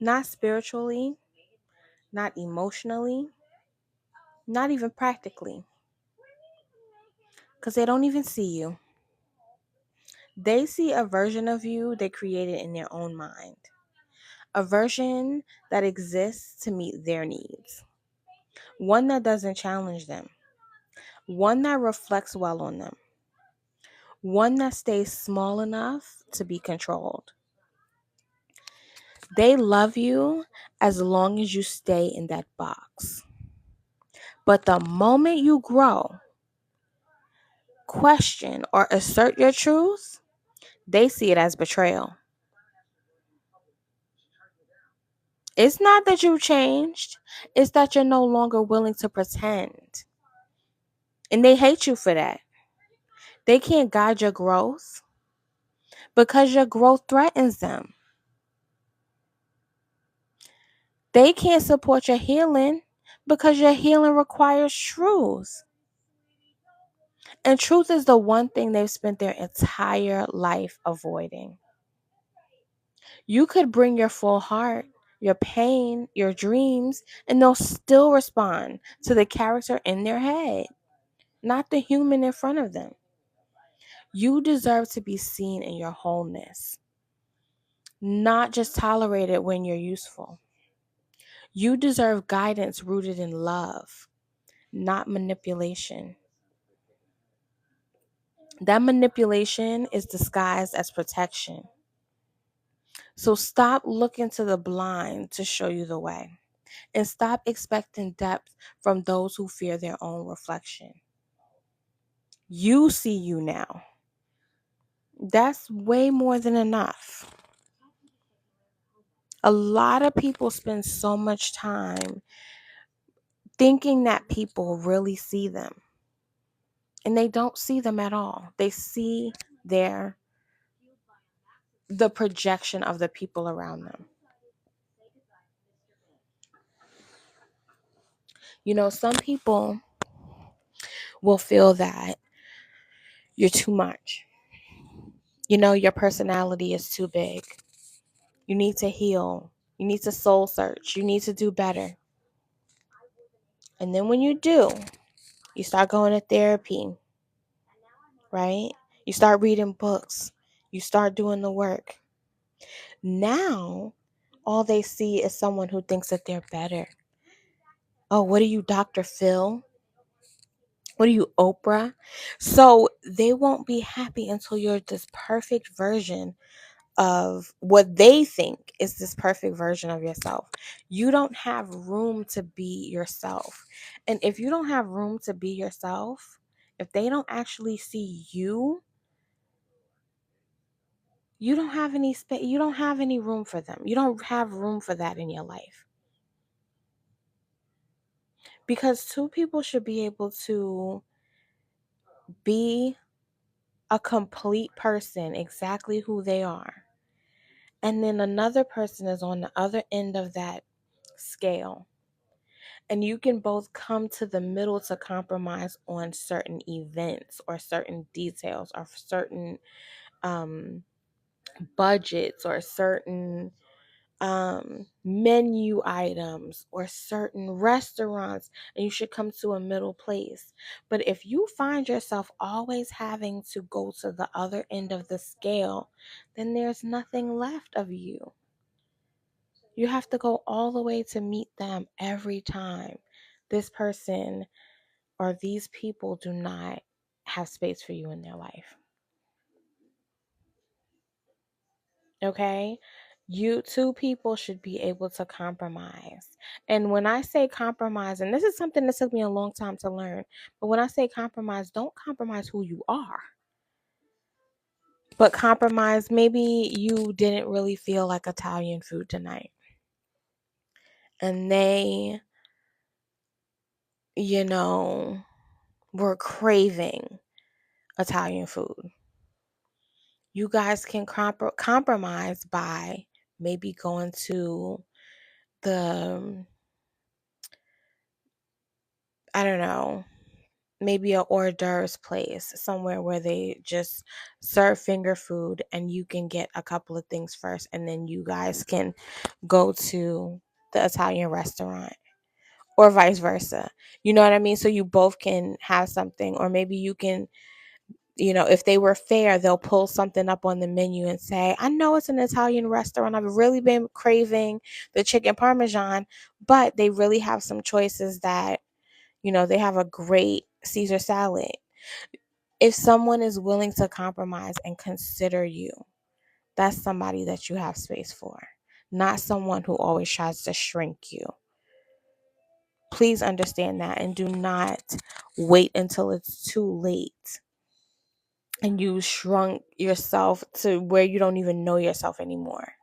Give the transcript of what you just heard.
not spiritually, not emotionally, not even practically, because they don't even see you. They see a version of you they created in their own mind, a version that exists to meet their needs, one that doesn't challenge them, one that reflects well on them, one that stays small enough to be controlled. They love you as long as you stay in that box. But the moment you grow, question, or assert your truth, they see it as betrayal. It's not that you've changed, it's that you're no longer willing to pretend. And they hate you for that. They can't guide your growth because your growth threatens them. They can't support your healing because your healing requires truth. And truth is the one thing they've spent their entire life avoiding. You could bring your full heart, your pain, your dreams, and they'll still respond to the character in their head, not the human in front of them. You deserve to be seen in your wholeness, not just tolerated when you're useful. You deserve guidance rooted in love, not manipulation. That manipulation is disguised as protection. So stop looking to the blind to show you the way. And stop expecting depth from those who fear their own reflection. You see you now. That's way more than enough. A lot of people spend so much time thinking that people really see them. And they don't see them at all. They see the projection of the people around them. Some people will feel that you're too much. Your personality is too big. You need to heal. You need to soul search. You need to do better. And then when you do, you start going to therapy, right? You start reading books. You start doing the work. Now, all they see is someone who thinks that they're better. Oh, what are you, Dr. Phil? What are you, Oprah? So they won't be happy until you're this perfect version of what they think is this perfect version of yourself. You don't have room to be yourself. And if you don't have room to be yourself, if they don't actually see you, you don't have any space, you don't have any room for them. You don't have room for that in your life. Because two people should be able to be a complete person, exactly who they are. And then another person is on the other end of that scale. And you can both come to the middle to compromise on certain events or certain details or certain um, budgets or certain menu items or certain restaurants, and you should come to a middle place. But if you find yourself always having to go to the other end of the scale, then there's nothing left of you. You have to go all the way to meet them every time. This person or these people do not have space for you in their life. Okay? You two people should be able to compromise. And when I say compromise, and this is something that took me a long time to learn, but when I say compromise, don't compromise who you are. But compromise, maybe you didn't really feel like Italian food tonight. And they, you know, were craving Italian food. You guys can compromise by maybe going to the, I don't know, maybe a hors d'oeuvres place somewhere where they just serve finger food and you can get a couple of things first and then you guys can go to the Italian restaurant, or vice versa. You know what I mean? So you both can have something, or maybe you can, if they were fair, they'll pull something up on the menu and say, I know it's an Italian restaurant. I've really been craving the chicken parmesan, but they really have some choices that, they have a great Caesar salad. If someone is willing to compromise and consider you, that's somebody that you have space for, not someone who always tries to shrink you. Please understand that and do not wait until it's too late and you shrunk yourself to where you don't even know yourself anymore.